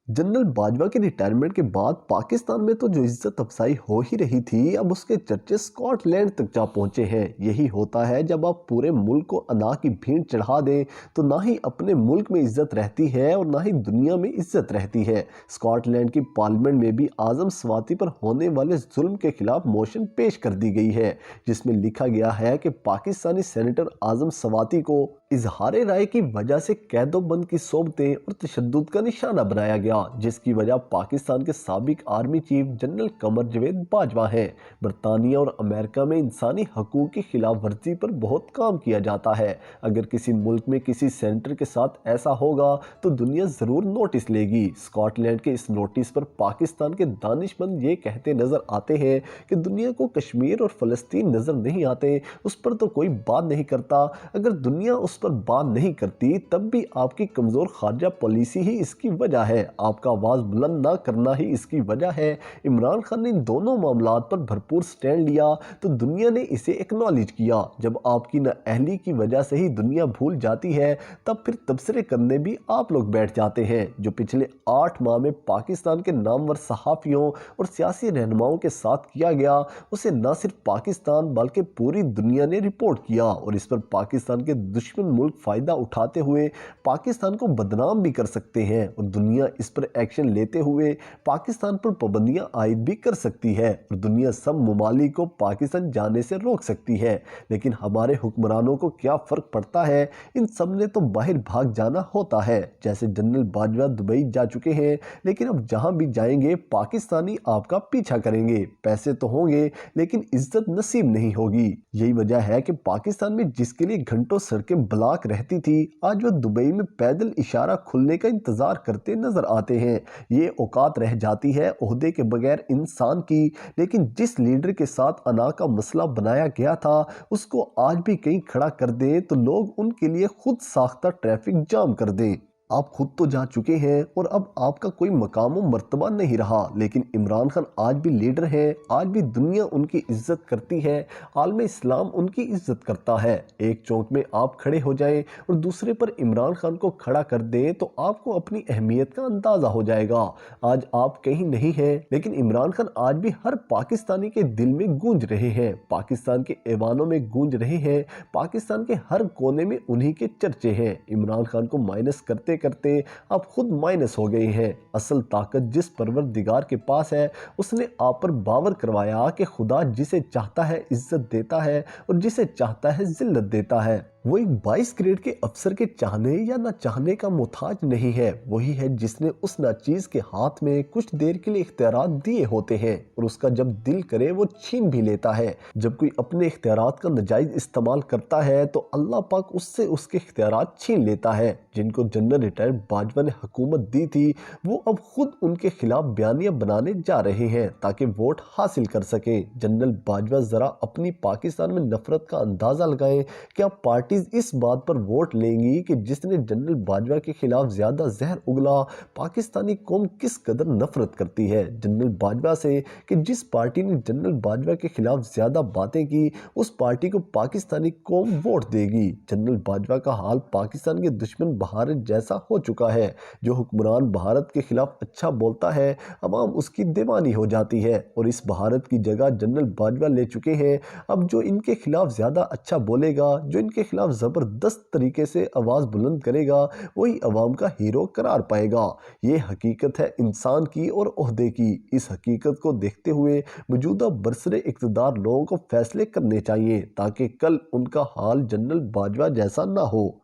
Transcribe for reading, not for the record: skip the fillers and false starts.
General Bajwa की retirement के बाद पाकिस्तान में तो जो इज्जत अफजाई हो ही रही थी, अब उसके चर्चे स्कॉटलैंड तक जा पहुंचे हैं। यही होता है जब आप पूरे मुल्क को अना की भीड़ चढ़ा दें तो ना ही अपने मुल्क में इज्जत रहती है और ना ही दुनिया में इज्जत रहती है। स्कॉटलैंड की पार्लियामेंट में भी आजम स्वाति पर होने वाले जुल्म के खिलाफ मोशन पेश कर दी गई है, जिसमें लिखा गया है कि पाकिस्तानी सेनेटर आजम स्वाति को इजहार राय की वजह से कैदोबंद की सोबतें और तशद्दुद का निशाना बनाया गया, जिसकी वजह पाकिस्तान के साबिक आर्मी चीफ जनरल कमर जवेद बाजवा है। बरतानिया और अमेरिका में इंसानी हकूक़ की खिलाफ वर्जी पर बहुत काम किया जाता है। अगर किसी मुल्क में किसी सेनेटर के साथ ऐसा होगा तो दुनिया ज़रूर नोटिस लेगी। स्कॉटलैंड के इस नोटिस पर पाकिस्तान के दानिशमंद ये कहते नज़र आते हैं कि दुनिया को कश्मीर और फ़लस्तीन नज़र नहीं आते, उस पर तो कोई बात नहीं करता। अगर दुनिया उस पर बात नहीं करती तब भी आपकी कमज़ोर खारजा पॉलिसी ही इसकी वजह है, आपका आवाज़ बुलंद ना करना ही इसकी वजह है। इमरान खान ने इन दोनों मामलात पर भरपूर स्टैंड लिया तो दुनिया ने इसे एक्नॉलेज किया। जब आपकी नाअहली की वजह से ही दुनिया भूल जाती है तब फिर तबसरे करने भी आप लोग बैठ जाते हैं। जो पिछले 8 माह में पाकिस्तान के नामवर सहाफ़ियों और सियासी रहनुमाओं के साथ किया गया, उसे न सिर्फ पाकिस्तान बल्कि पूरी दुनिया ने रिपोर्ट किया और इस पर पाकिस्तान के दुश्मन मुल्क फ़ायदा उठाते हुए पाकिस्तान को बदनाम भी कर सकते हैं और दुनिया इस पर एक्शन लेते हुए पाकिस्तान पर पाबंदियां आयद भी कर सकती है और दुनिया सब ममालिक को पाकिस्तान जाने से रोक सकती है। लेकिन हमारे हुक्मरानों को क्या फ़र्क पड़ता है, इन सब ने तो बाहर भाग जाना होता है। जैसे जनरल बाजवा दुबई जा चुके हैं, लेकिन अब जहां भी जाएंगे पाकिस्तानी आपका पीछा करेंगे। पैसे तो होंगे लेकिन इज्जत नसीब नहीं होगी। यही वजह है कि पाकिस्तान में जिसके लिए घंटों सड़कें ब्लॉक रहती थी, आज वो दुबई में पैदल इशारा खुलने का इंतजार करते नजर आते हैं। ये औकात रह जाती है ओहदे के बगैर इंसान की। लेकिन जिस लीडर के साथ अना का मसला बनाया गया था, उसको आज भी कहीं खड़ा कर दें तो लोग उनके लिए खुद साख्ता ट्रैफिक जाम कर दें। आप खुद तो जा चुके हैं और अब आपका कोई मकाम व मर्तबा नहीं रहा, लेकिन इमरान खान आज भी लीडर हैं, आज भी दुनिया उनकी इज्जत करती है, आलम इस्लाम उनकी इज्जत करता है। एक चौक में आप खड़े हो जाएं और दूसरे पर इमरान खान को खड़ा कर दें तो आपको अपनी अहमियत का अंदाज़ा हो जाएगा। आज आप कहीं नहीं हैं, लेकिन इमरान खान आज भी हर पाकिस्तानी के दिल में गूंज रहे हैं, पाकिस्तान के ऐवानों में गूंज रहे हैं, पाकिस्तान के हर कोने में उन्हीं के चर्चे हैं। इमरान खान को माइनस करते करते आप खुद माइनस हो गए हैं। असल ताकत जिस परवरदिगार के पास है, उसने आप पर बावर करवाया कि खुदा जिसे चाहता है इज्जत देता है और जिसे चाहता है जिल्लत देता है। वो एक 22 ग्रेड के अफसर के चाहने या ना चाहने का मोहताज नहीं है, वही है जिसने उस नाचीज के हाथ में कुछ देर के लिए इख्तियारात दिए होते हैं और उसका जब दिल करे वो छीन भी लेता है। जब कोई अपने इख्तियारात का नाजायज इस्तेमाल करता है तो अल्लाह पाक उससे उसके इख्तियारात छीन लेता है। जिनको जनरल रिटायर्ड बाजवा ने हुकूमत दी थी, वो अब खुद उनके खिलाफ बयानियां बनाने जा रहे हैं ताकि वोट हासिल कर सके। जनरल बाजवा जरा अपनी पाकिस्तान में नफरत का अंदाजा लगाएं। क्या पार्टी इस बात पर वोट लेंगी कि जिसने जनरल बाजवा के खिलाफ ज्यादा जहर उगला, पाकिस्तानी कौम किस कदर नफरत करती है जनरल बाजवा से, कि जिस पार्टी ने जनरल बाजवा के खिलाफ ज्यादा बातें की उस पार्टी को पाकिस्तानी कौम वोट देगी। जनरल बाजवा का हाल पाकिस्तान के दुश्मन भारत जैसा हो चुका है। जो हुक्मरान भारत के खिलाफ अच्छा बोलता है, अवाम उसकी दीवानी हो जाती है और इस भारत की जगह जनरल बाजवा ले चुके हैं। अब जो इनके खिलाफ ज्यादा अच्छा बोलेगा, जो इनके खिलाफ जबरदस्त तरीके से आवाज बुलंद करेगा, वही अवाम का हीरो करार पाएगा। ये हकीकत है इंसान की और ओहदे की। इस हकीकत को देखते हुए मौजूदा बरसरे इक़्तिदार लोगों को फैसले करने चाहिए ताकि कल उनका हाल जनरल बाजवा जैसा ना हो।